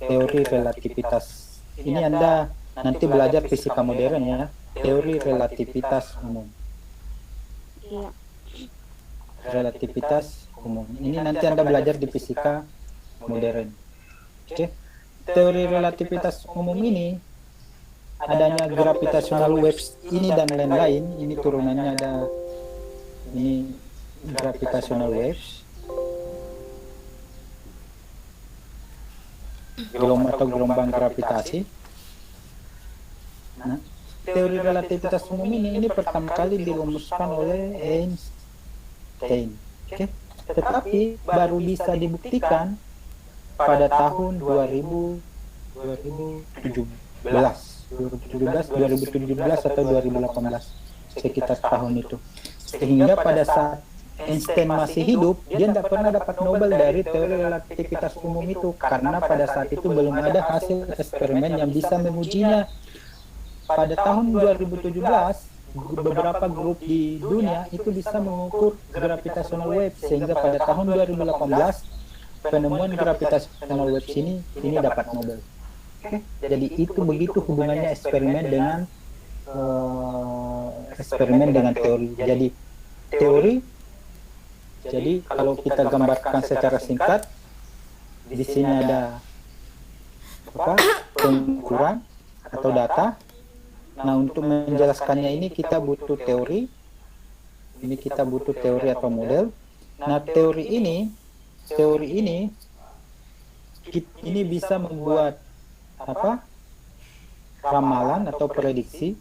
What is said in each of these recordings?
teori relativitas. Ini Anda nanti belajar fisika modern ya, teori relativitas umum. Iya. Relativitas umum. Ini nanti Anda belajar di fisika modern. Oke. Teori relativitas umum ini adanya gravitational waves ini dan lain-lain, ini turunannya ada ini gravitational waves, gelombang gravitasi. Nah, teori relativitas umum ini pertama kali dirumuskan oleh Einstein. Oke. Tetapi baru bisa dibuktikan pada tahun 2017 atau 2018, sekitar tahun itu. Sehingga pada saat Einstein masih hidup, dia tidak pernah dapat Nobel dari teori relativitas umum itu, karena pada saat itu belum ada hasil eksperimen yang bisa mengujinya. Pada tahun 2017, beberapa grup di dunia itu bisa mengukur gravitational wave, sehingga pada tahun 2018 penemuan gravitational wave ini dapat Nobel. Jadi itu begitu hubungannya eksperimen dengan teori. Jadi kalau kita gambarkan secara singkat, di sini ada pengukuran atau data. Nah, untuk menjelaskannya ini kita butuh teori. Ini kita butuh teori atau model. Nah, teori ini bisa membuat ramalan atau prediksi.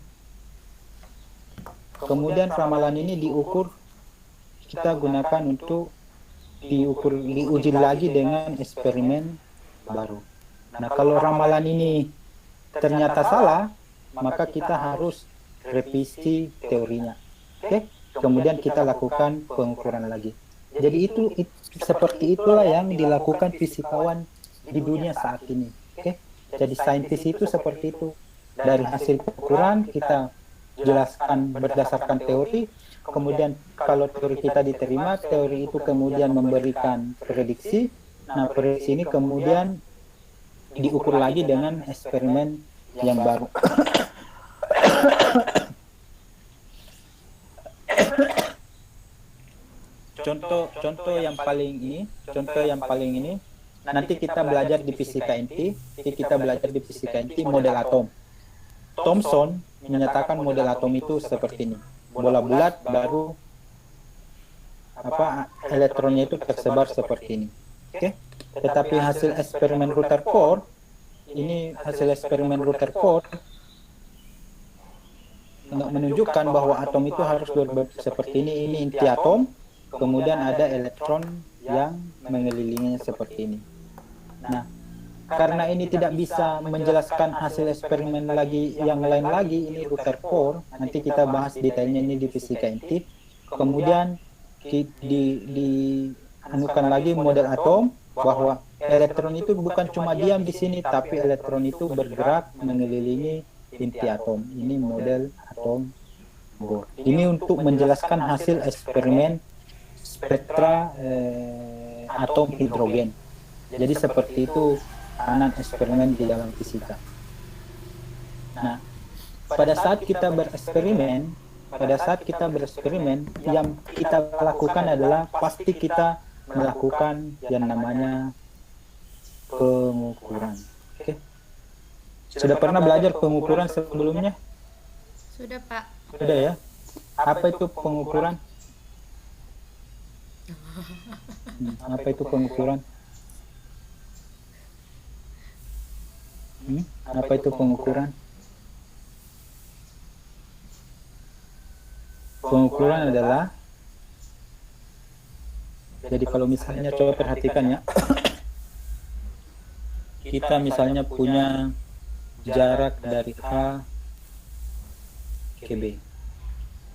Kemudian ramalan ini kita gunakan untuk diuji lagi dengan eksperimen baru. Nah, kalau ramalan ini ternyata salah, maka kita harus revisi teorinya. Oke? Kemudian kita lakukan pengukuran lagi. Jadi itu seperti itulah yang dilakukan fisikawan di dunia saat ini. Oke? Jadi saintis itu seperti itu. Dari hasil pengukuran kita jelaskan berdasarkan teori, kemudian kalau teori kita diterima, teori itu kemudian memberikan prediksi. Nah, prediksi ini kemudian diukur lagi dengan eksperimen yang baru. Contoh yang paling ini nanti kita belajar di fisika inti. Model atom. Thomson menyatakan model atom itu seperti ini, bola bulat baru elektronnya itu tersebar seperti ini. Oke? Tetapi hasil eksperimen Rutherford menunjukkan bahwa atom itu harus seperti ini inti atom, kemudian ada elektron yang mengelilinginya seperti ini. Nah, karena ini tidak bisa menjelaskan hasil eksperimen yang lain lagi, ini Rutherford, nanti kita bahas detailnya ini di fisika inti. Kemudian dianukan lagi model atom, bahwa elektron itu bukan cuma diam di sini, tapi elektron itu bergerak mengelilingi inti atom. Ini model atom Bohr. Ini untuk menjelaskan hasil eksperimen spektra atom hidrogen. Jadi seperti itu peranan eksperimen di dalam fisika. Nah, pada saat kita bereksperimen, yang kita lakukan adalah pasti kita melakukan yang namanya pengukuran. Oke. Sudah pernah belajar pengukuran sebelumnya? Sudah, Pak. Sudah ya. Apa itu pengukuran? Apa itu pengukuran? Apa itu pengukuran? Pengukuran adalah, jadi kalau misalnya coba perhatikan ya, kita misalnya punya jarak dari A ke B.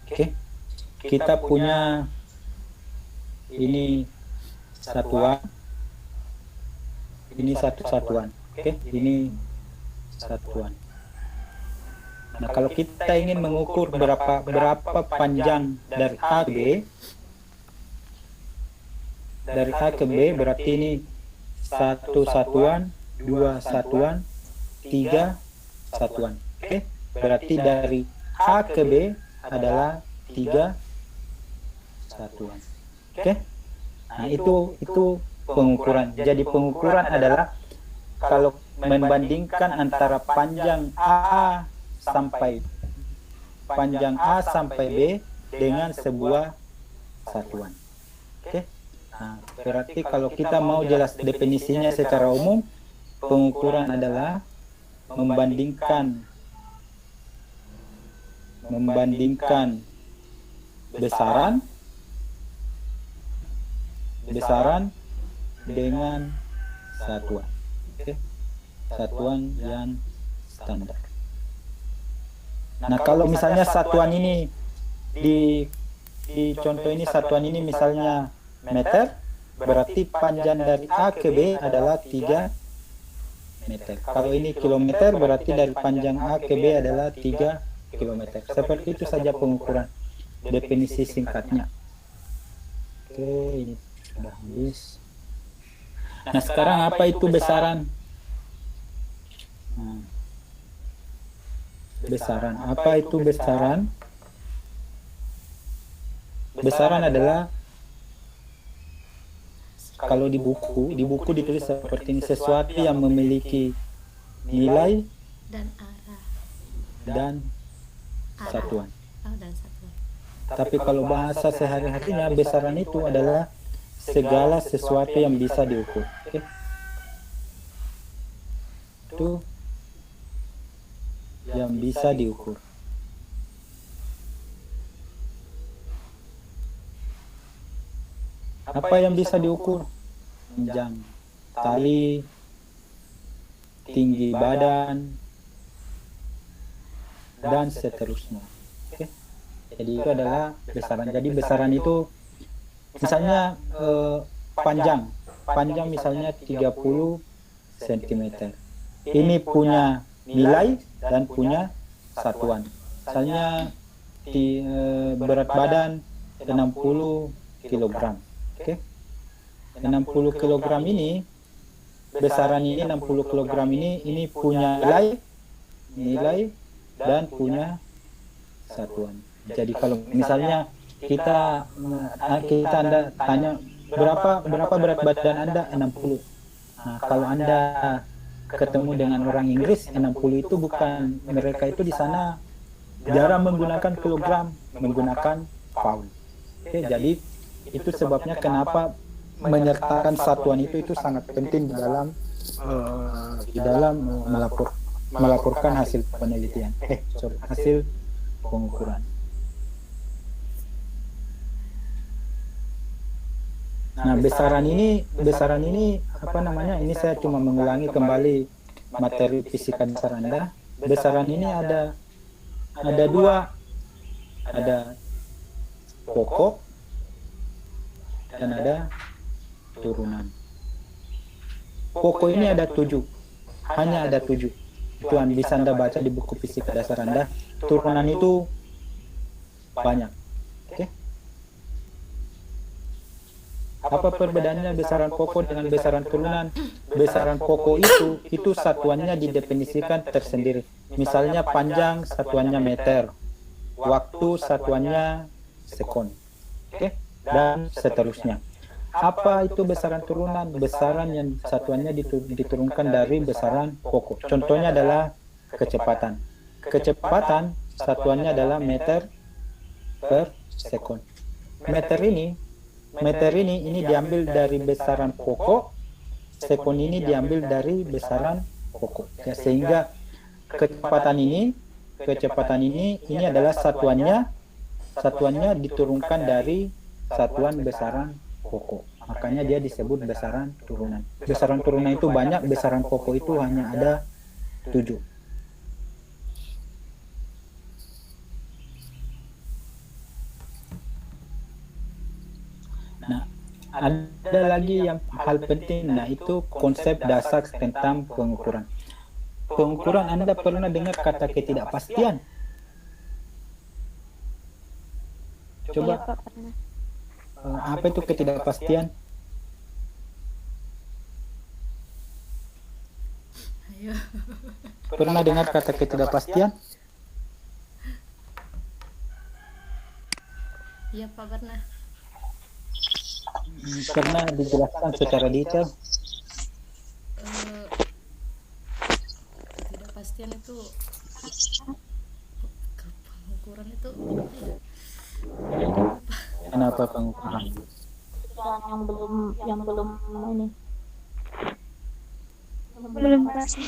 Oke? Kita punya ini satuan, ini satu satuan. Oke? Ini satuan. Nah, kalau kita ingin mengukur berapa panjang dari A ke B, berarti ini satu satuan 2 satuan, 3 satuan. Oke, berarti dari A ke B adalah 3 satuan. Oke. Nah, itu pengukuran. Jadi pengukuran adalah kalau membandingkan antara panjang A sampai B dengan sebuah satuan. Oke. Nah, berarti kalau kita mau jelas definisinya secara umum, pengukuran adalah membandingkan besaran dengan satuan. Oke. Satuan yang standar. Nah, kalau misalnya satuan ini di contoh ini satuan ini misalnya meter, berarti panjang dari A ke B adalah 3 meter. Kalau ini kilometer, berarti dari panjang A ke B adalah 3 kilometer. Seperti itu saja pengukuran. Definisi singkatnya. Oke, ini sudah habis. Nah, sekarang apa itu besaran? Nah, besaran. Apa itu besaran? Besaran adalah kalau di buku ditulis seperti ini, sesuatu yang memiliki nilai Dan arah. dan satuan. Dan satuan. Tapi kalau bahasa sehari-harinya, besaran itu adalah segala sesuatu yang bisa diukur. Oke? Itu yang bisa diukur. Apa yang bisa diukur? Panjang tali, tinggi badan, dan seterusnya. Oke? Jadi itu adalah besaran. Jadi besaran itu misalnya panjang misalnya 30 cm. Ini punya nilai dan punya satuan. Misalnya berat badan 60 kg. Oke. 60 kg ini, besaran ini 60 kg ini punya nilai dan punya satuan. Jadi kalau misalnya kita Anda tanya berapa berat badan Anda? 60. Nah, kalau Anda ketemu dengan orang Inggris, 60 itu bukan, mereka itu di sana jarang menggunakan kilogram, menggunakan pound. Oke, jadi itu sebabnya kenapa menyertakan satuan itu sangat penting di dalam melaporkan hasil penelitian. Hasil pengukuran. Nah, besaran ini apa namanya? Ini saya cuma mengulangi kembali materi fisika dasar Anda. Besaran ini ada dua, ada pokok dan ada turunan. Pokok ini ada 7, hanya ada 7. Itu yang bisa Anda baca di buku fisika dasar Anda. Turunan itu banyak. Oke? Apa perbedaannya besaran pokok dengan besaran turunan? Besaran pokok itu satuannya didefinisikan tersendiri. Misalnya panjang satuannya meter, waktu satuannya sekon. Oke? Dan seterusnya. Apa itu besaran turunan? Besaran yang satuannya diturunkan dari besaran pokok. Contohnya adalah kecepatan. Kecepatan satuannya adalah meter per sekon. Meter ini diambil dari besaran pokok, sekon ini diambil dari besaran pokok. Ya, sehingga kecepatan ini adalah satuannya diturunkan dari satuan besaran pokok. Makanya dia disebut besaran turunan. Besaran turunan itu banyak, besaran pokok itu hanya ada 7. Nah, ada lagi yang hal penting, nah itu konsep dasar tentang pengukuran. Pengukuran, Anda pernah dengar kata ketidakpastian? Coba. Iya, Pak, pernah. Apa itu ketidakpastian? Ayo. Pernah dengar kata ketidakpastian? Iya Pak, pernah. Pernah dijelaskan secara detail? Eh, ketidakpastian itu pengukuran itu apa ya? Kenapa pengukuran? yang belum ini belum pasti.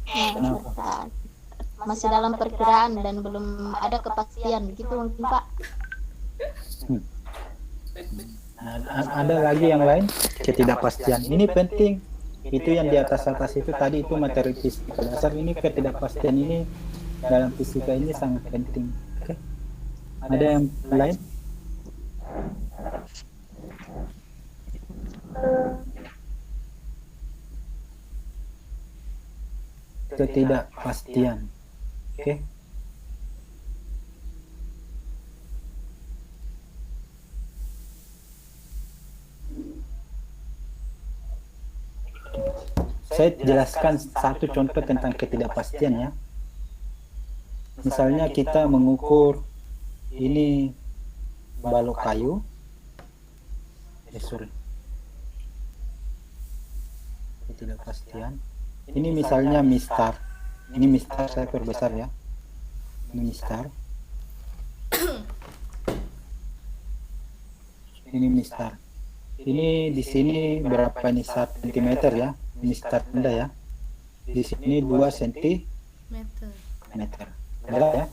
Nah, Kenapa? masih dalam perkiraan dan belum ada kepastian gitu mungkin Pak. Nah, ada lagi yang lain, ketidakpastian. Ini penting. Itu yang di atas itu tadi itu materi fisika dasar. Ini ketidakpastian ini dalam fisika ini sangat penting. Oke. Ada yang lain? Ketidakpastian. Oke. Saya jelaskan satu contoh tentang ketidakpastian ya. Misalnya kita mengukur ini balok kayu. Ketidakpastian. Ini misalnya mistar. Ini mistar saya perbesar ya. Ini mistar. Ini mistar. Ini di sini berapa ini 1 cm ya? Ini start Anda ya. Di sini 2 Meter. cm. Jelas ya?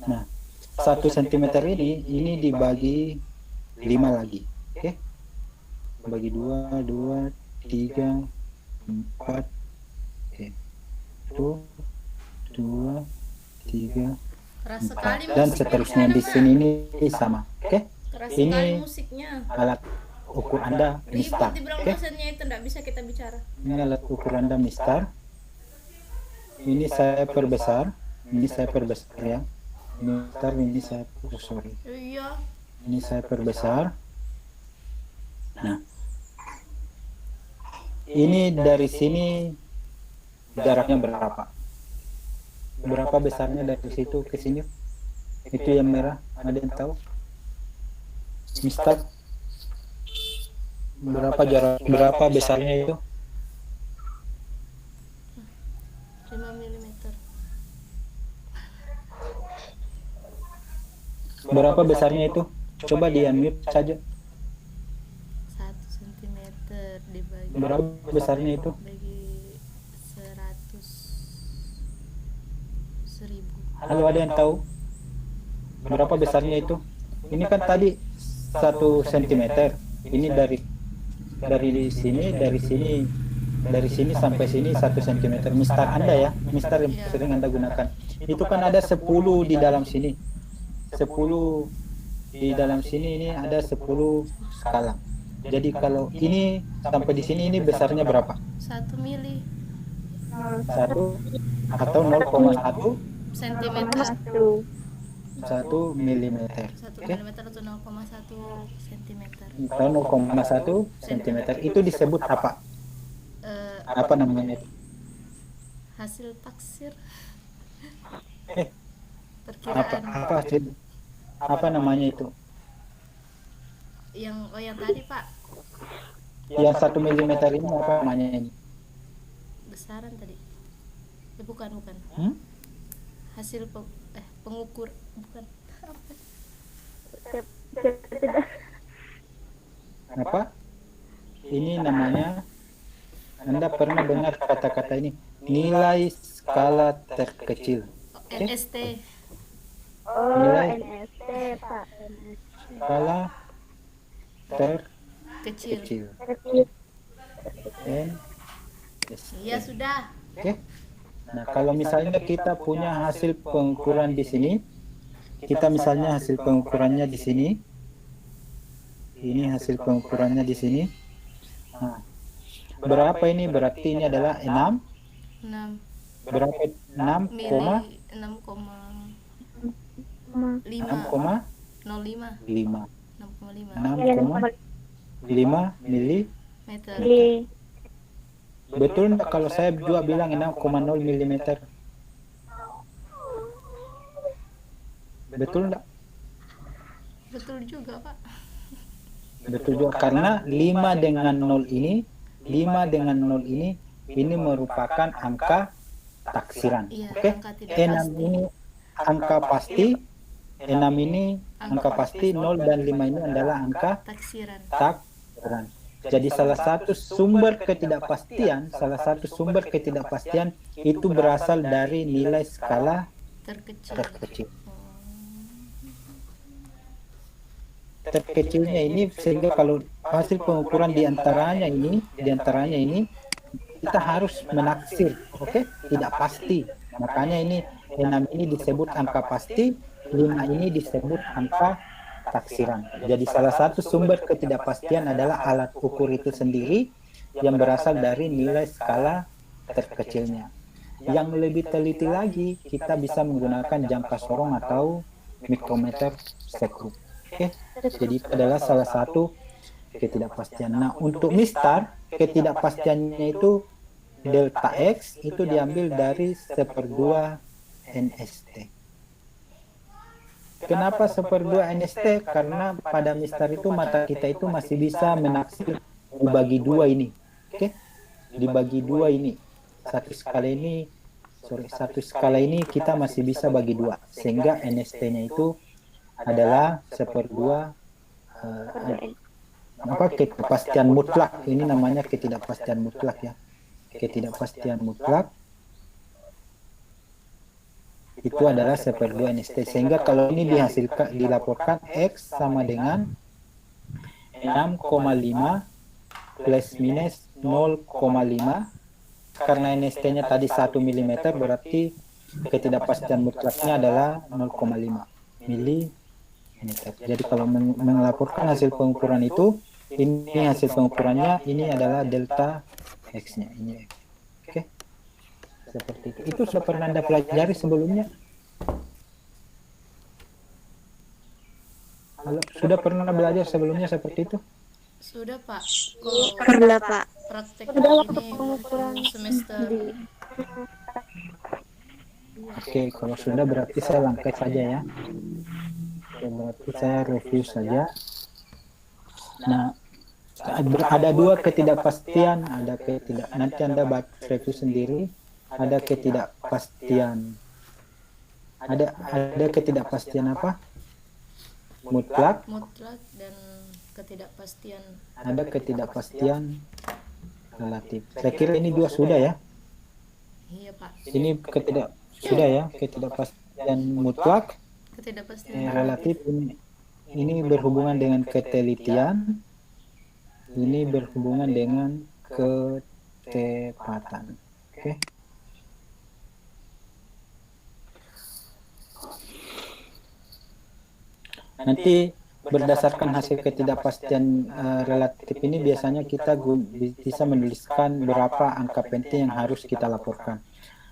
Nah, 1 cm ini dibagi 5 lagi. Oke? Bagi 2, 2, 3, 4. Oke. 2, 3, Keras sekali 4 dan musiknya seterusnya sana, di Pak. sini ini sama. Oke? Keras Ini sekali musiknya. alat ukur Anda Ribut mistar. dibilang Oke? dosennya itu enggak bisa kita bicara. Ini alat ukur Anda mistar. Ini saya perbesar. Ini saya perbesar ya. Ini mistar, ini saya sorry. Iya. Ini saya perbesar. Nah, ini dari sini jaraknya berapa? Berapa besarnya dari situ ke sini? Itu yang merah, ada yang tahu? Mistar, berapa besarnya itu? 5 mm. Berapa besarnya itu? Coba di unmute saja. 1 cm dibagi Berapa besarnya itu? bagi 100.000. Halo, ada yang tahu? Berapa besarnya itu? Ini kan tadi 1 cm. Ini dari sini sampai sini 1 cm. Mistar Anda ya, mistar yang sering Anda gunakan. Itu kan ada 10 di dalam sini. 10 di dalam sini ini ada 10 skala. Jadi kalau ini sampai di sini ini besarnya berapa? 1 mili 1 atau 0,1 cm. 1 milimeter. 1 Oke? mm atau 0,1 cm. Atau 0,1 cm. Itu disebut apa? Apa namanya itu? Hasil taksir. Eh, Perkiraan apa namanya itu? yang tadi Pak, Yang 1 milimeter ini apa namanya ini? besaran tadi. Bukan. Hmm? Hasil pengukur bukan. Apa? Ini namanya, Anda pernah dengar kata-kata ini? Nilai skala terkecil. Oke? NST. Nilai NST Pak. skala Kecil. terkecil. Iya sudah. Oke? Nah, kalau misalnya kita punya hasil pengukuran di sini, kita misalnya hasil pengukurannya di sini. Ini hasil pengukurannya di sini. Nah, berapa ini? Berarti ini adalah 6. 6 Berapa? 6, mili 6,5 6,5 05 6,5 6,5 milimeter. meter. Betul enggak kalau saya juga bilang 6,0 mm? Betul enggak? Betul juga, Pak. Betul juga, karena 5 dengan 0 ini, 5 dengan 0 ini merupakan angka taksiran. Iya, Oke. angka tidak 6 pasti. ini angka pasti, 6 ini angka pasti, 0 dan 5 ini adalah angka Taksiran. taksiran. Jadi salah satu sumber ketidakpastian itu berasal dari nilai skala Terkecil. terkecil. Oh. Terkecilnya ini sehingga kalau hasil pengukuran diantaranya ini kita harus menaksir, oke? Tidak pasti. Makanya ini 6 ini disebut angka pasti, 5 ini disebut angka taksiran. Jadi salah satu sumber ketidakpastian adalah alat ukur itu sendiri yang berasal dari nilai skala terkecilnya. Yang lebih teliti lagi, kita bisa menggunakan jangka sorong atau mikrometer sekrup. Oke, jadi itu adalah salah satu ketidakpastian. Nah, untuk mistar, ketidakpastiannya itu delta X itu diambil dari 1/2 NST. Kenapa 1/2 NST? Karena pada mistar itu mata kita itu masih bisa menaksir dibagi dua ini. Oke, dibagi dua ini. Satu skala ini kita masih bisa bagi dua, sehingga NST-nya itu adalah 1/2 ketidakpastian mutlak. Ini namanya ketidakpastian mutlak ya. Ketidakpastian mutlak itu adalah 1/2 NST. Sehingga kalau ini dilaporkan X sama dengan 6,5 plus minus 0,5, karena NST-nya tadi 1 mm, berarti ketidakpastian mutlaknya adalah 0,5 mm. Jadi kalau melaporkan hasil pengukuran itu, ini hasil pengukurannya, ini adalah delta X-nya, ini. Oke, seperti itu. Itu sudah pernah Anda pelajari sebelumnya? Halo, sudah pernah belajar sebelumnya seperti itu? Sudah, Pak. Kalau Pernah, Pak. praktek Udah waktu ini pengukuran semester Oke, kalau sudah berarti saya langkai saja ya. Oke, berarti saya review saja. Nah, ada dua ketidakpastian, nanti Anda review sendiri. Ada ketidakpastian, ada ketidakpastian apa? Mutlak, dan ketidakpastian. ada ketidakpastian relatif. Saya kira ini dua sudah ya. Iya, Pak. Ini sudah ya, ketidakpastian mutlak, Ketidakpastian relatif. Ini berhubungan dengan ketelitian, ini berhubungan dengan ketepatan. Oke. Nanti berdasarkan hasil ketidakpastian relatif ini biasanya kita bisa menuliskan berapa angka penting yang harus kita laporkan.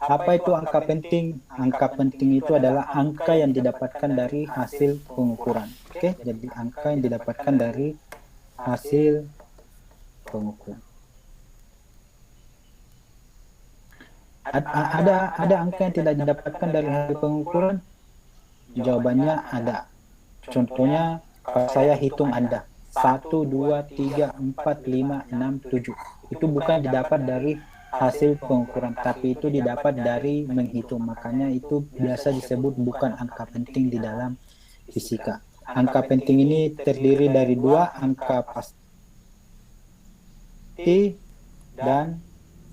Apa itu angka penting? Angka penting itu adalah angka yang didapatkan dari hasil pengukuran. Oke, jadi angka yang didapatkan dari hasil pengukuran. Ada angka yang tidak didapatkan dari hasil pengukuran? Jawabannya ada. Contohnya, kalau saya hitung Anda 1, 2, 3, 4, 5, 6, 7. Itu bukan didapat dari hasil pengukuran, tapi itu didapat dari menghitung. Makanya itu biasa disebut bukan angka penting di dalam fisika. Angka penting ini terdiri dari dua angka pasti dan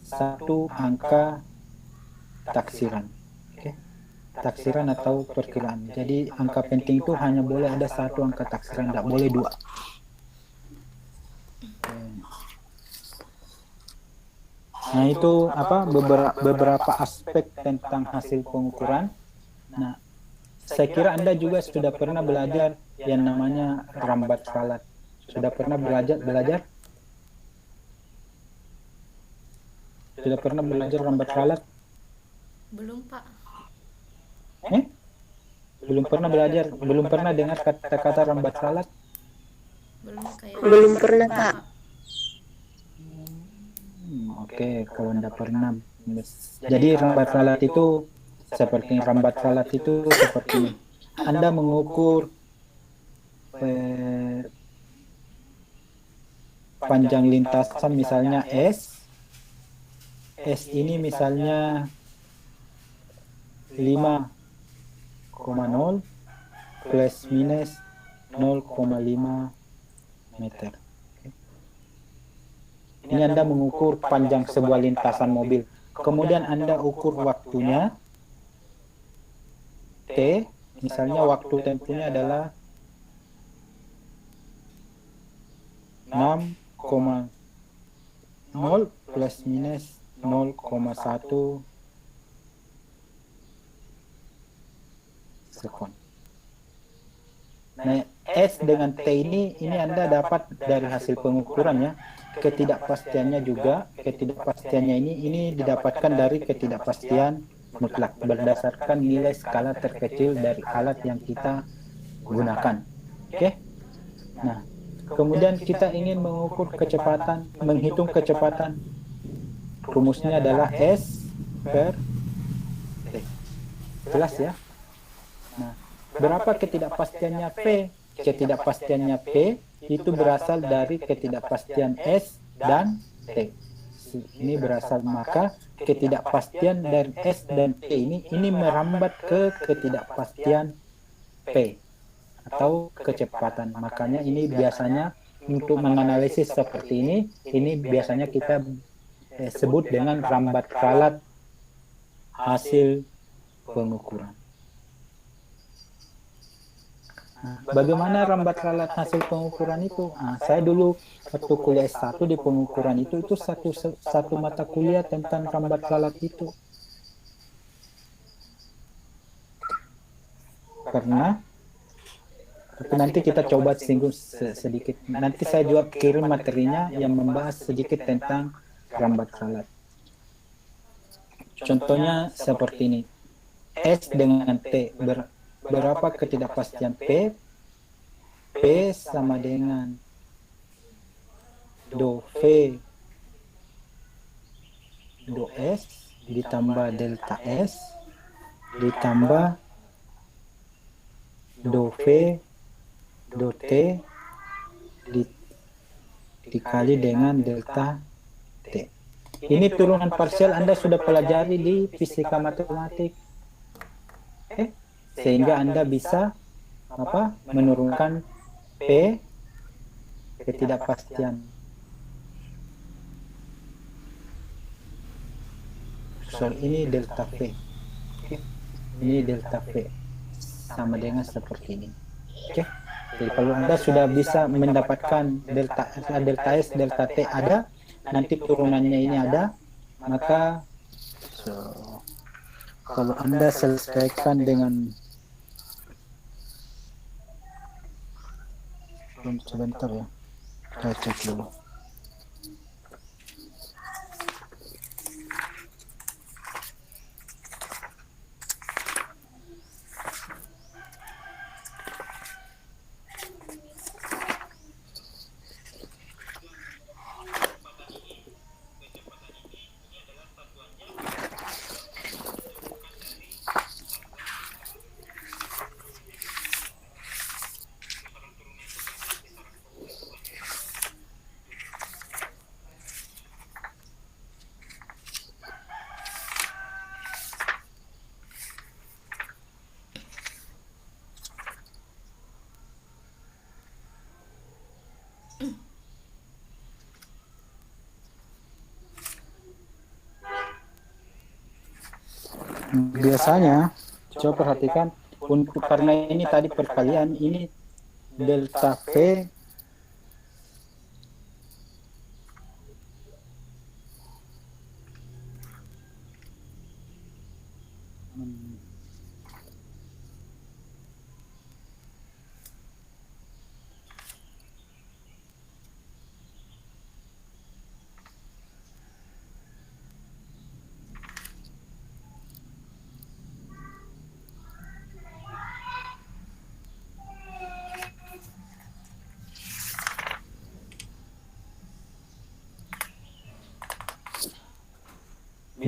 satu angka taksiran. Oke, taksiran atau perkiraan. Jadi angka penting itu hanya boleh ada satu angka taksiran, tidak boleh dua. Nah, itu beberapa aspek tentang hasil pengukuran. Nah, saya kira Anda juga sudah pernah belajar yang namanya rambat ralat. Sudah pernah belajar? Sudah pernah belajar rambat ralat? Belum, Pak. Belum pernah belajar? Belum pernah dengar kata-kata rambat ralat? Belum Belum pernah, Pak. Oke, kalau Anda pernah. Jadi rambat ralat itu seperti ini. Anda mengukur eh, panjang lintasan misalnya S. S ini misalnya 5,0 plus minus 0,5 meter. Ini Anda mengukur panjang sebuah lintasan mobil. Kemudian Anda ukur waktunya T, misalnya waktu tempuhnya adalah 6,0 plus minus 0,1 sekon. Nah, S dengan T ini Anda dapat dari hasil pengukurannya. Ketidakpastiannya ini didapatkan dari ketidakpastian mutlak berdasarkan nilai skala terkecil dari alat yang kita gunakan. Oke? Nah, kemudian kita ingin mengukur kecepatan, menghitung kecepatan. Rumusnya adalah S per T. Jelas ya? Nah, berapa ketidakpastiannya P? Ketidakpastiannya P itu berasal dari ketidakpastian S dan T. Ini berasal, maka ketidakpastian dari S dan T ini merambat ke ketidakpastian P atau kecepatan. Makanya ini biasanya untuk menganalisis seperti ini biasanya kita sebut dengan rambat ralat hasil pengukuran. Nah, bagaimana rambat ralat hasil pengukuran itu? Nah, saya dulu waktu kuliah S1 di pengukuran itu satu mata kuliah tentang rambat ralat itu. Karena tapi nanti kita coba singgung sedikit. Nanti saya juga kirim materinya yang membahas sedikit tentang rambat ralat. Contohnya seperti ini. S dengan T berapa ketidakpastian P? P sama dengan do V do S ditambah delta S ditambah do V do T dikali dengan delta T. Ini turunan parsial Anda sudah pelajari di fisika matematik. Sehingga Anda bisa menurunkan P ketidakpastian. Soal ini delta V. Ini delta V sama dengan seperti ini. Oke. Jadi kalau Anda sudah bisa mendapatkan delta S, delta T ada, nanti turunannya ini ada, maka kalau Anda selesaikan dengan sebentar ya, saya cek dulu. Biasanya coba perhatikan untuk karena ini tadi perkalian ini delta V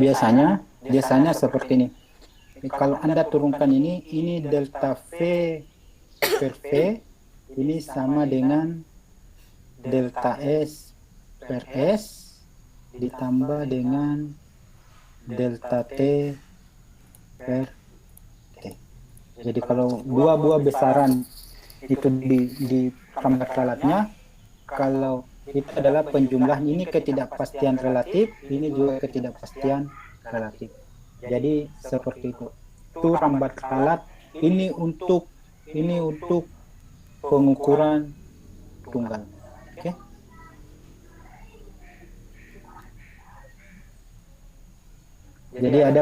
biasanya seperti ini. Kalau Anda turunkan ini delta V per V ini sama dengan delta S per S ditambah dengan delta T per T. Jadi kalau dua buah besaran itu di perangkat alatnya, kalau itu adalah penjumlahan, ini ketidakpastian relatif, ini juga ketidakpastian relatif. Jadi seperti itu. Itu rambat alat, ini untuk pengukuran tunggal. Oke. Jadi ada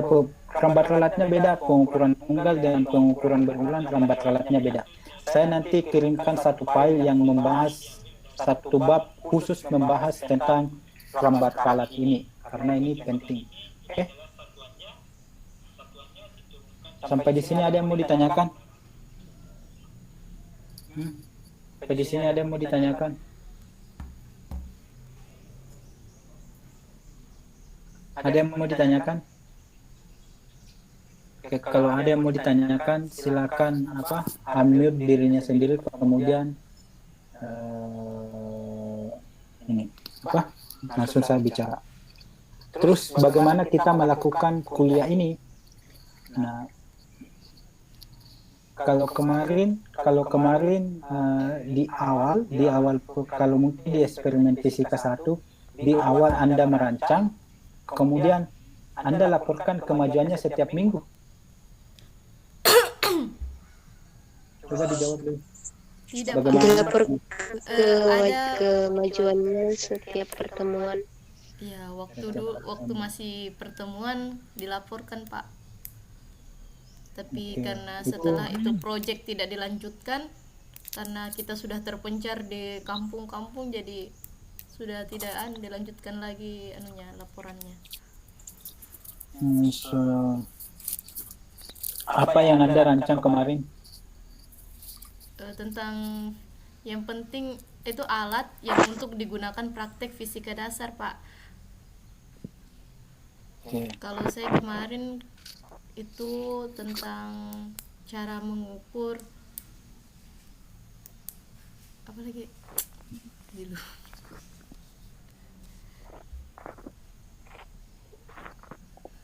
rambat alatnya beda, pengukuran tunggal dan pengukuran berulang rambat alatnya beda. Saya nanti kirimkan satu file yang membahas satu bab khusus membahas tentang rambat alat ini karena ini penting. Oke. Sampai di sini ada yang mau ditanyakan? Sampai di sini ada yang mau ditanyakan? Ada yang mau ditanyakan? Oke, kalau ada yang mau ditanyakan, silakan unmute dirinya sendiri, kemudian ini langsung saya bicara. Terus bagaimana kita melakukan kuliah ini? Nah, kalau kemarin di awal kalau mungkin di eksperimen fisika 1 di awal Anda merancang, kemudian Anda laporkan kemajuannya setiap minggu. Coba dijawab dulu. Tidak, Bagaimana? Dilapor ada kemajuannya setiap pertemuan. ya waktu masih pertemuan dilaporkan Pak. Tapi Oke. karena setelah itu proyek tidak dilanjutkan karena kita sudah terpencar di kampung-kampung, jadi sudah tidak dilanjutkan lagi laporannya. Apa yang Anda rancang kemarin? Tentang yang penting itu alat yang untuk digunakan praktek fisika dasar Pak. Oke. Kalau saya kemarin itu tentang cara mengukur apa lagi dulu,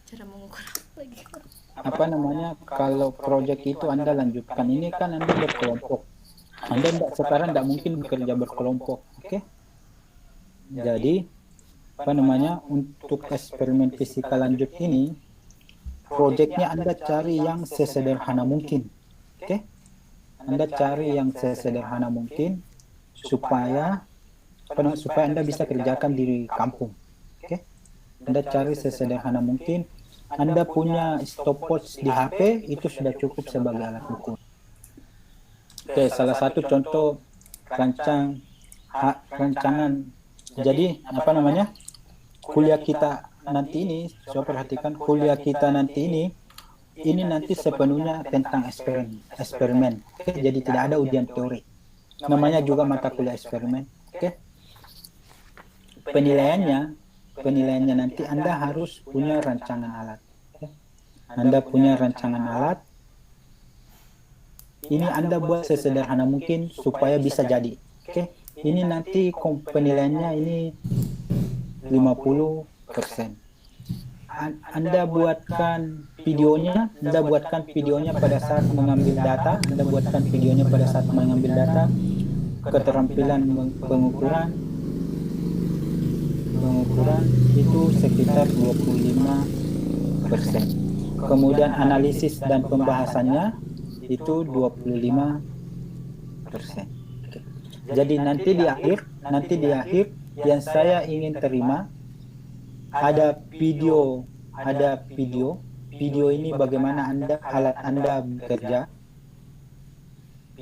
cara mengukur apa lagi? Kalau proyek itu Anda lanjutkan, ini kan Anda berkelompok. Anda sekarang tidak mungkin bekerja berkelompok, oke? Jadi untuk eksperimen fisika lanjut ini, proyeknya Anda cari yang sesederhana mungkin, oke? Anda cari yang sesederhana mungkin supaya Anda bisa kerjakan di kampung, oke? Anda cari sesederhana mungkin. Anda punya stopwatch di HP, itu sudah cukup sebagai alat ukur. Oke, salah satu contoh rancangan. Jadi kuliah kita nanti ini, coba perhatikan kuliah kita nanti ini nanti sepenuhnya tentang eksperimen. Oke, jadi tidak ada ujian teori. Namanya juga mata kuliah eksperimen. Oke. Penilaiannya nanti Anda harus punya rancangan alat. Anda punya rancangan alat. Ini Anda buat sesederhana mungkin supaya bisa jadi. Oke. Ini nanti penilaiannya ini 50%. Anda buatkan videonya pada saat mengambil data. Keterampilan pengukuran itu sekitar 25%. Kemudian analisis dan pembahasannya itu 25%. Jadi nanti di akhir yang saya ingin terima ada video ini bagaimana alat Anda bekerja.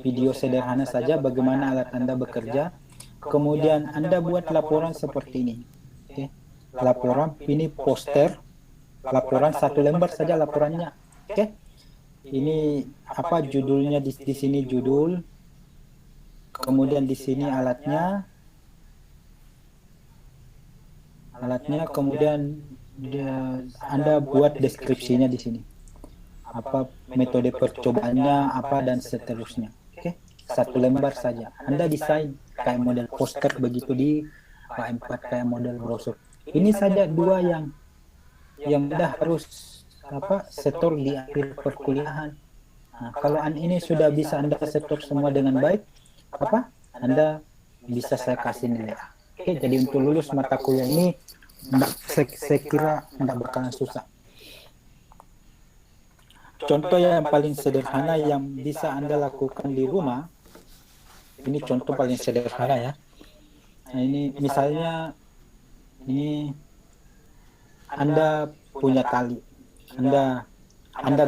Video sederhana saja bagaimana alat Anda bekerja. Kemudian Anda buat laporan seperti ini. Oke. Laporan ini poster. Laporan satu lembar saja laporannya. Oke. Ini judulnya di sini judul. Kemudian di sini alatnya, kemudian Anda buat deskripsinya di sini. Apa metode percobaannya, apa dan seterusnya. Oke, satu lembar saja. Anda desain kayak model poster begitu di A4 kayak model brosur. Ini saja dua yang Anda harus setor di akhir perkuliahan. Nah, kalau ini sudah bisa Anda setor semua dengan baik, Anda bisa saya kasih nilai A. Oke, jadi untuk lulus mata kuliah ini saya kira tidak bakalan susah. Contoh yang paling sederhana yang bisa Anda lakukan di rumah, ini contoh paling sederhana ya. Nah, ini misalnya ini Anda punya tali, Anda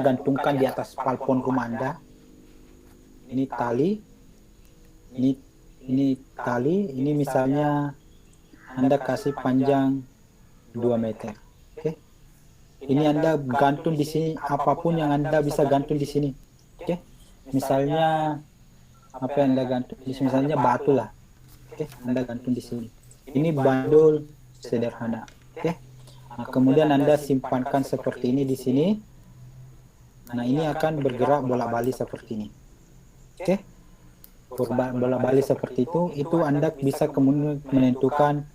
gantungkan di atas plafon rumah Anda. Ini tali, ini tali, ini misalnya Anda kasih panjang 2 meter. Oke. Ini Anda gantung di sini apapun yang Anda bisa gantung di sini. Oke. Misalnya apa yang Anda gantung di sini, misalnya batu lah. Oke, Anda gantung di sini. Ini bandul sederhana. Oke. Nah, kemudian Anda simpankan seperti ini di sini. Nah, ini akan bergerak bolak-balik seperti ini. Oke. Bolak-balik seperti itu Anda bisa kemudian menentukan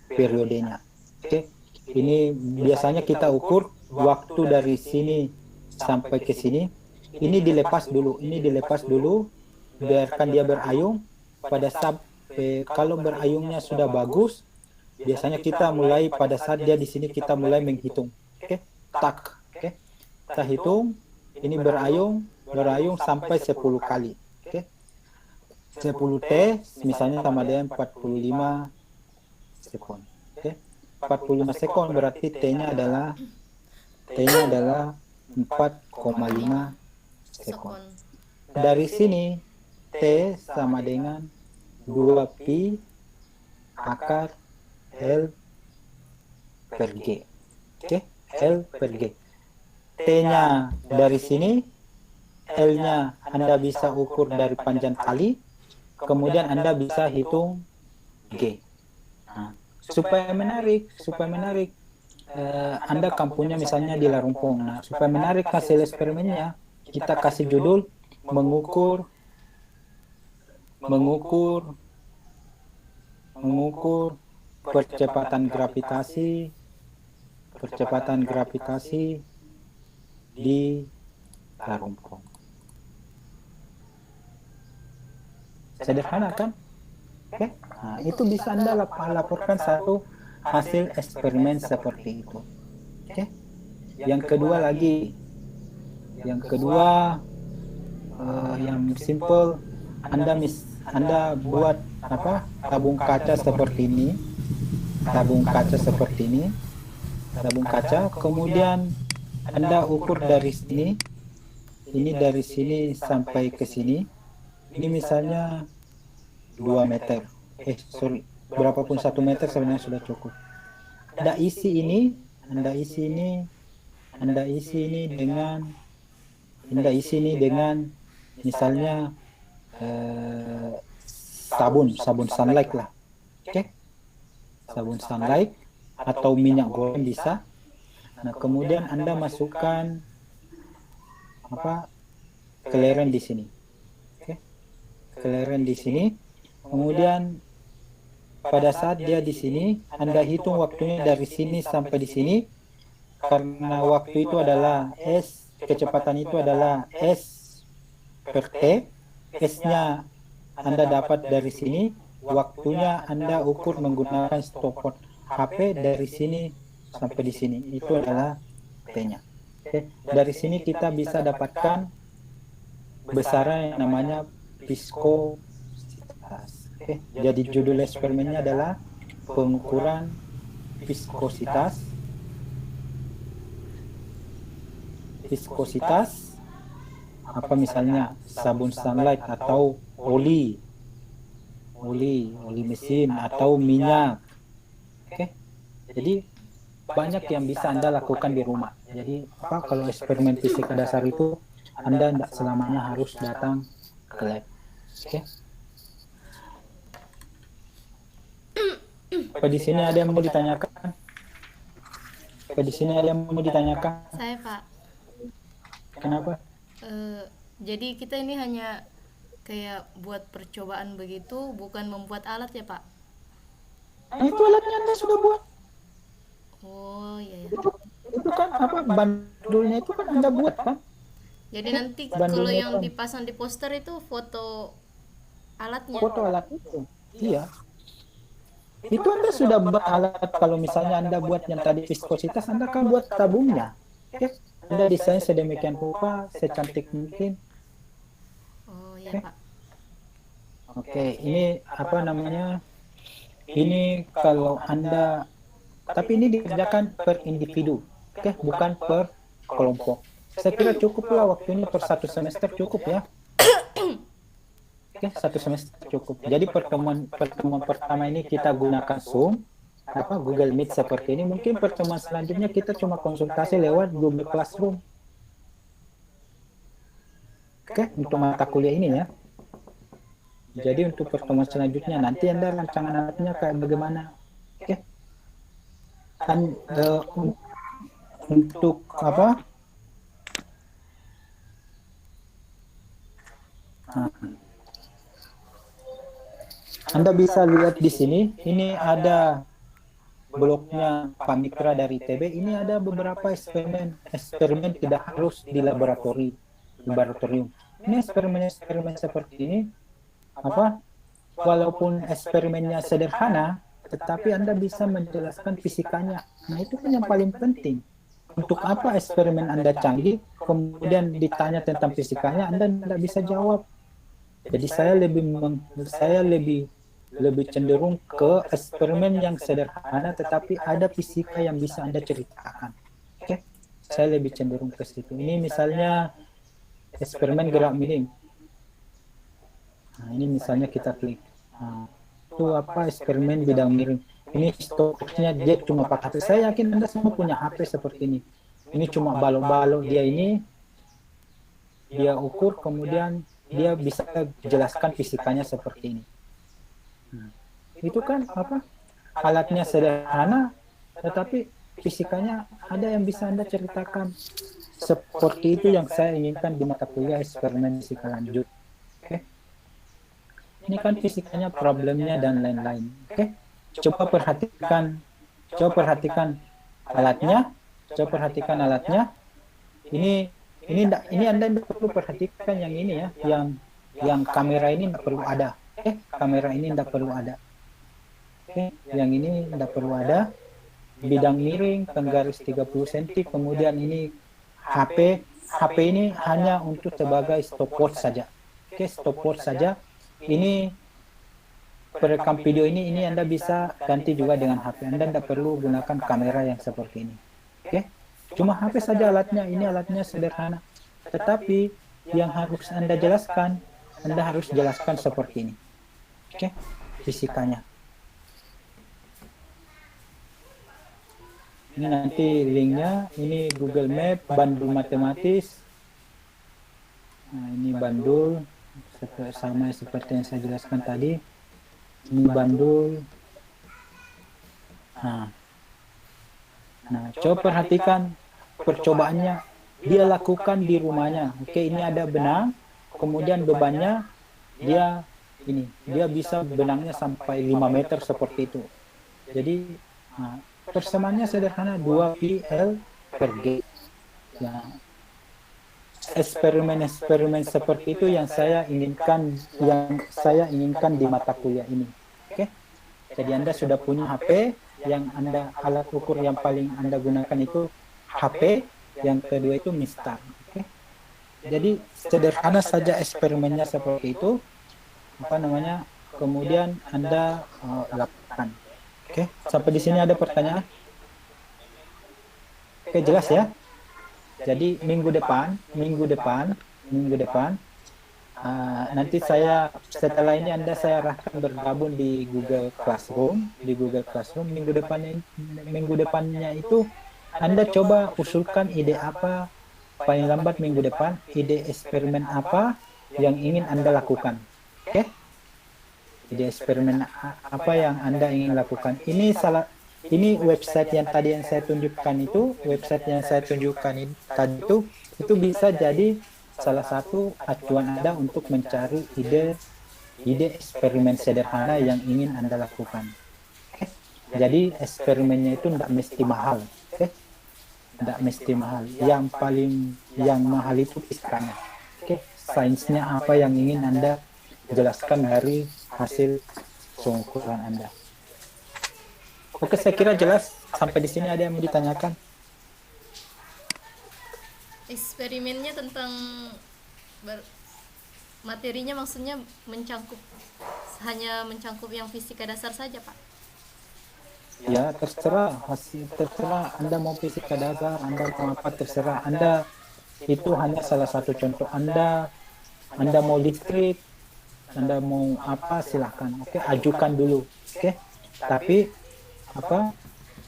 periodenya. Oke. Ini biasanya kita ukur waktu dari sini sampai ke sini. Ini dilepas dulu, biarkan dia berayung. Pada saat kalau berayungnya sudah bagus, biasanya kita mulai pada saat dia di sini kita mulai menghitung. Oke, tak. Oke, kita hitung. Ini berayung sampai 10 kali. Oke, 10 T misalnya sama dengan 45 sekon. Oke, 45 sekon berarti T-nya adalah 4,5 sekon. Dari sini T sama dengan 2 pi akar L per G. Oke, L per G. T-nya dari sini, L-nya Anda bisa ukur dari panjang tali, kemudian Anda bisa hitung G. Nah, supaya menarik, Anda kampungnya misalnya di Larumpong. Nah, supaya menarik hasil eksperimennya, kita kasih judul mengukur percepatan gravitasi di Larumpong. Sederhana kan? Oke. Nah, itu bisa Anda laporkan satu hasil eksperimen seperti itu. Oke. Yang kedua yang simple, Anda buat tabung kaca seperti ini, kemudian Anda ukur dari sini, ini dari sini sampai ke sini, ini misalnya 2 meter, berapapun 1 meter sebenarnya sudah cukup. Anda isi ini dengan misalnya sabun sunlight lah. Oke. Sabun sunlight atau minyak goreng bisa. Nah, kemudian Anda masukkan kelereng di sini. Oke. Kelereng di sini. Kemudian pada saat dia di sini, Anda hitung waktunya dari sini sampai di sini. Karena waktu itu adalah S, kecepatan itu adalah S per T. S-nya Anda dapat dari sini, waktunya Anda ukur menggunakan stopwatch HP dari sini sampai di sini. Itu adalah T-nya. Oke. Dari sini kita bisa dapatkan besaran yang namanya viskositas. Oke. Jadi judul eksperimennya adalah pengukuran viskositas misalnya sabun sunlight atau oli mesin atau minyak. Oke. Jadi banyak yang bisa Anda lakukan di rumah. Jadi kalau eksperimen fisika dasar itu Anda tidak selamanya harus datang ke lab. Oke. Di sini ada yang mau ditanyakan? Apa di sini ada yang mau ditanyakan? Saya Pak, Kenapa? jadi kita ini hanya kayak buat percobaan begitu, bukan membuat alat ya Pak? Nah, itu alatnya Anda sudah buat. Oh iya ya. Itu kan apa bandulnya itu kan Anda buat kan? Jadi nanti kalau Bandulnya yang kan dipasang di poster itu foto alatnya. foto alat itu. Iya. Itu Anda sudah buat alat. Kalau misalnya Anda buat yang tadi viskositas, Anda kan buat tabungnya. Oke? Anda desain sedemikian rupa, secantik mungkin. Oh iya Oke. Pak. Oke, ini apa namanya? Ini kalau Anda, tapi ini dikerjakan per individu, oke, bukan per kelompok. Saya kira cukuplah waktunya per satu semester cukup ya. Oke, satu semester cukup. Jadi pertemuan pertama ini kita gunakan Zoom, apa Google Meet seperti ini. Mungkin pertemuan selanjutnya kita cuma konsultasi lewat Google Classroom. Oke, untuk mata kuliah ini ya. Jadi untuk pertemuan selanjutnya nanti Anda rancangan alatnya kayak bagaimana? Oke. Dan untuk apa? Nah, Anda bisa lihat di sini, ini ada blognya Pak Mitra dari ITB. Ini ada beberapa eksperimen. Eksperimen tidak harus di laboratorium. Ini eksperimen seperti ini. Apa? Walaupun eksperimennya sederhana, tetapi Anda bisa menjelaskan fisikanya. Nah, itu kan yang paling penting. Untuk apa eksperimen Anda canggih, kemudian ditanya tentang fisikanya, Anda tidak bisa jawab. Jadi saya lebih cenderung ke eksperimen yang sederhana, tetapi ada fisika yang bisa Anda ceritakan. Oke, saya lebih cenderung ke situ. Ini misalnya eksperimen gerak miring. Nah, ini misalnya kita klik. Nah, itu apa eksperimen bidang miring. Ini stopwatchnya dia cuma pakai HP. Saya yakin Anda semua punya HP seperti ini. Ini cuma balok-balok dia ini. Dia ukur, kemudian dia bisa jelaskan fisikanya seperti ini. Nah, itu kan apa? Alatnya sederhana, tetapi fisikanya ada yang bisa Anda ceritakan. Seperti itu yang saya inginkan di mata kuliah eksperimen fisika lanjut. Oke. Ini kan fisikanya, problemnya dan lain-lain. Oke. Coba perhatikan alatnya. Ini Anda perlu perhatikan yang ini ya, yang kamera ini tidak perlu ada. Kamera ini tidak perlu ada. Yang ini tidak perlu ada. Bidang miring, penggaris 30 cm, kemudian ini HP. HP ini hanya untuk sebagai stopwatch saja. Stopwatch saja. Ini perekam video ini Anda bisa ganti juga dengan HP. Anda tidak perlu gunakan kamera yang seperti ini. Cuma HP saja alatnya. Ini alatnya sederhana. Tetapi yang harus Anda jelaskan, Anda harus jelaskan seperti ini. Fisikanya. Ini nanti linknya. Ini Google Map, bandul matematis. Nah, ini bandul. Sama seperti yang saya jelaskan tadi. Ini bandul. Nah, coba perhatikan percobaannya. Dia lakukan di rumahnya. Ini ada benang, kemudian bebannya dia bisa benangnya sampai 5 meter seperti itu. Jadi persamaannya sederhana, 2πl per G. Nah, eksperimen seperti itu yang saya inginkan di mata kuliah ini. Jadi Anda sudah punya HP, yang alat ukur yang paling Anda gunakan itu HP, yang kedua itu MISTAR. Jadi sederhana saja eksperimennya seperti itu. Kemudian Anda lakukan. Sampai di sini ada pertanyaan? Jelas ya? Jadi minggu depan nanti setelah ini saya arahkan bergabung di Google Classroom. Minggu depannya itu Anda coba usulkan ide apa paling lambat minggu depan, ide eksperimen apa yang ingin Anda lakukan. Ide eksperimen apa yang Anda ingin lakukan. Ini ini website yang tadi yang saya tunjukkan tadi itu bisa jadi salah satu acuan Anda untuk mencari ide eksperimen sederhana yang ingin Anda lakukan. Oke. Jadi eksperimennya itu tidak mesti mahal. Oke. Tidak mesti mahal. Yang mahal itu fisikanya. Oke. Sainsnya apa yang ingin Anda jelaskan dari hasil pengukuran Anda. Oke, saya kira jelas. Sampai di sini ada yang mau ditanyakan? Eksperimennya tentang materinya maksudnya hanya mencangkup yang fisika dasar saja, Pak? Ya, terserah. Terserah Anda mau fisika dasar, Anda mau apa, terserah. Anda itu hanya salah satu contoh. Anda mau listrik, Anda mau apa, silahkan. Oke, ajukan dulu. Oke, tapi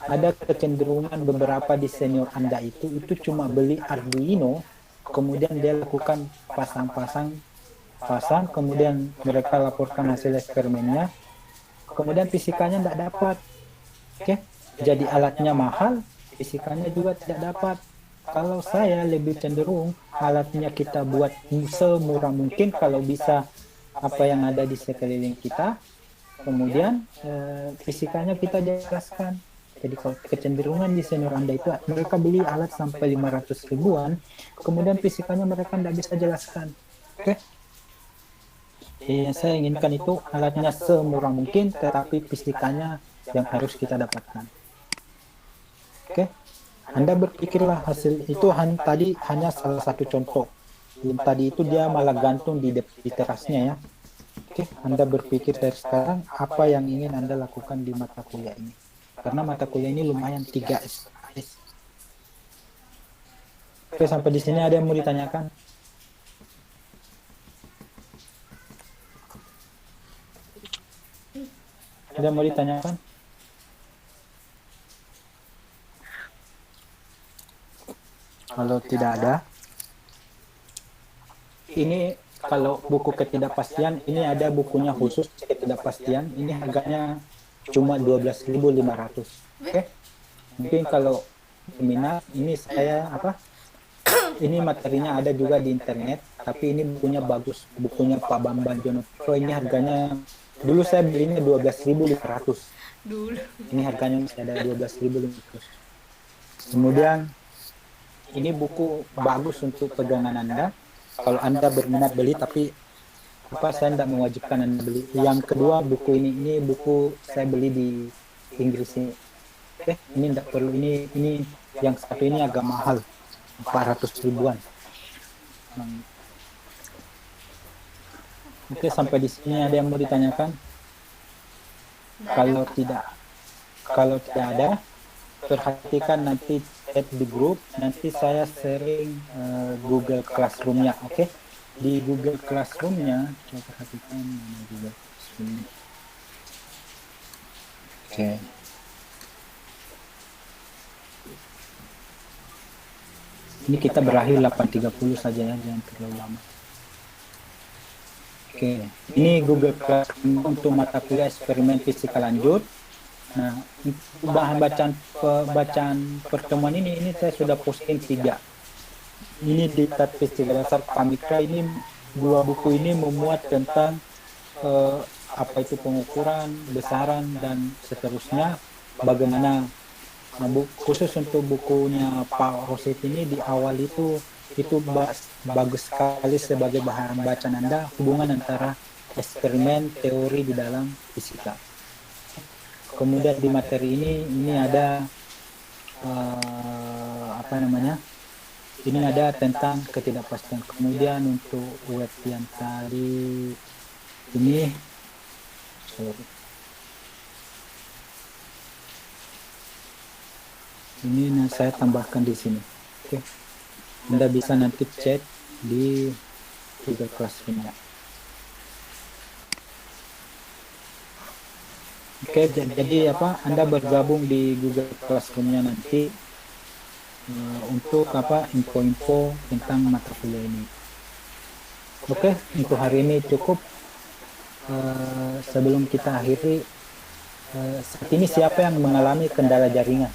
ada kecenderungan beberapa di senior Anda itu cuma beli Arduino, kemudian dia lakukan pasang, kemudian mereka laporkan hasil eksperimennya, kemudian fisikanya tidak dapat. Oke, jadi alatnya mahal, fisikanya juga tidak dapat. Kalau saya lebih cenderung alatnya kita buat semurah mungkin kalau bisa apa yang ada di sekeliling kita, kemudian fisikanya kita jelaskan. Jadi kalau kecenderungan di senior Anda itu mereka beli alat sampai 500 ribuan, kemudian fisikanya mereka tidak bisa jelaskan. Oke? Yang saya inginkan itu alatnya semurah mungkin, tetapi fisikanya yang harus kita dapatkan. Oke? Anda berpikirlah hasil itu tadi hanya salah satu contoh. Yang tadi itu dia malah gantung di terasnya ya. Oke, Anda berpikir dari sekarang apa yang ingin Anda lakukan di mata kuliah ini. Karena mata kuliah ini lumayan 3 SKS. Oke, sampai di sini ada yang mau ditanyakan? Ada yang mau ditanyakan? Kalau tidak ada, ini kalau buku ketidakpastian, ini ada bukunya khusus ketidakpastian. Ini harganya cuma 12.500. Oke? Mungkin kalau minat, ini saya ini materinya ada juga di internet, tapi ini bukunya bagus, bukunya Pak Bambang Jonotro. Ini harganya dulu saya belinya 12.500. Dulu. Ini harganya masih ada 12.500. Kemudian ini buku bagus untuk pegangan Anda. Kalau Anda berminat beli, tapi saya tidak mewajibkan Anda beli. Yang kedua, buku ini buku saya beli di Inggris ini. Oke, ini tidak perlu. Ini yang satu ini agak mahal, 400 ribuan. Oke, sampai di sini ada yang mau ditanyakan? Kalau tidak ada, perhatikan nanti chat di grup. Nanti saya sharing Google Classroom-nya. Oke? Di Google Classroom-nya, coba perhatikan Google Classroom. Oke. Ini kita berakhir 8.30 saja ya, jangan terlalu lama. Oke, ini Google Classroom untuk mata kuliah eksperimen fisika lanjut. Nah, bahan bacaan pertemuan ini saya sudah posting 3. Ini di tab fisika dasar Pamika. Ini 2 buku ini memuat tentang apa itu pengukuran, besaran dan seterusnya. Bagaimana khusus untuk bukunya Pak Roset ini di awal itu bagus sekali sebagai bahan bacaan Anda, hubungan antara eksperimen teori di dalam fisika. Kemudian di materi ini ada ini ada tentang ketidakpastian. Kemudian untuk web yang tadi ini saya tambahkan di sini. Oke. Anda bisa nanti cek di Google Classroom-nya. Oke, jadi Anda bergabung di Google Classroom-nya nanti untuk info-info tentang mata kuliah ini. Oke, untuk hari ini cukup. Sebelum kita akhiri, saat ini siapa yang mengalami kendala jaringan?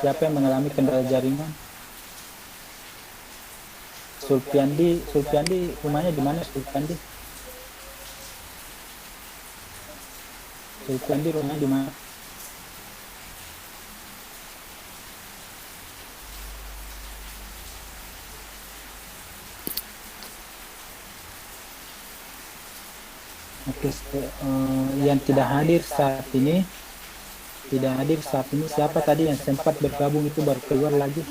Siapa yang mengalami kendala jaringan? Sulpiandi rumahnya di mana Sulpiandi? Sulpiandi rumahnya di mana? Oke, yang tidak hadir saat ini siapa tadi yang sempat bergabung itu baru keluar lagi?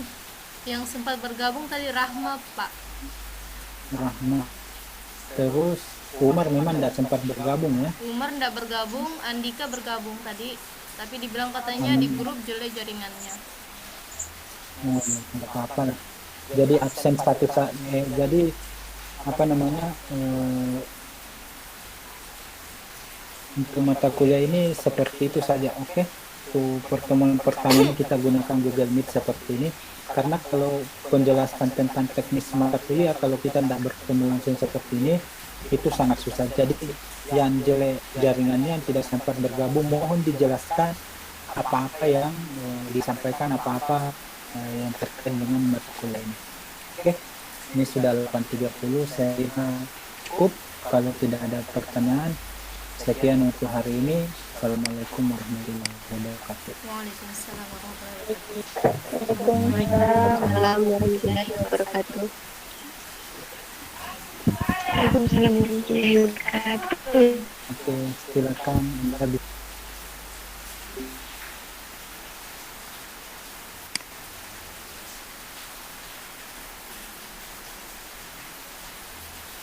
Yang sempat bergabung tadi Rahma, Pak. Rahma. Terus Umar memang tidak sempat bergabung ya. Umar tidak bergabung, Andika bergabung tadi, tapi dibilang katanya di grup jelek jaringannya. Tidak apa-apa lah. Jadi absen status jadi apa namanya, untuk mata kuliah ini seperti itu saja. Oke, untuk pertemuan pertama ini kita gunakan Google Meet seperti ini, karena kalau penjelasan tentang teknis mata kuliah kalau kita tidak bertemu langsung seperti ini itu sangat susah. Jadi yang jelek jaringannya yang tidak sempat bergabung, mohon dijelaskan apa-apa yang disampaikan, apa-apa yang terkait dengan mata kuliah ini. Oke, ini sudah 8.30, saya kira cukup. Kalau tidak ada pertanyaan, sekian untuk hari ini. Assalamualaikum warahmatullahi wabarakatuh. Waalaikumsalam warahmatullahi Waalaikumsalam warahmatullahi wabarakatuh. Waalaikumsalam warahmatullahi wabarakatuh. Oke, silakan.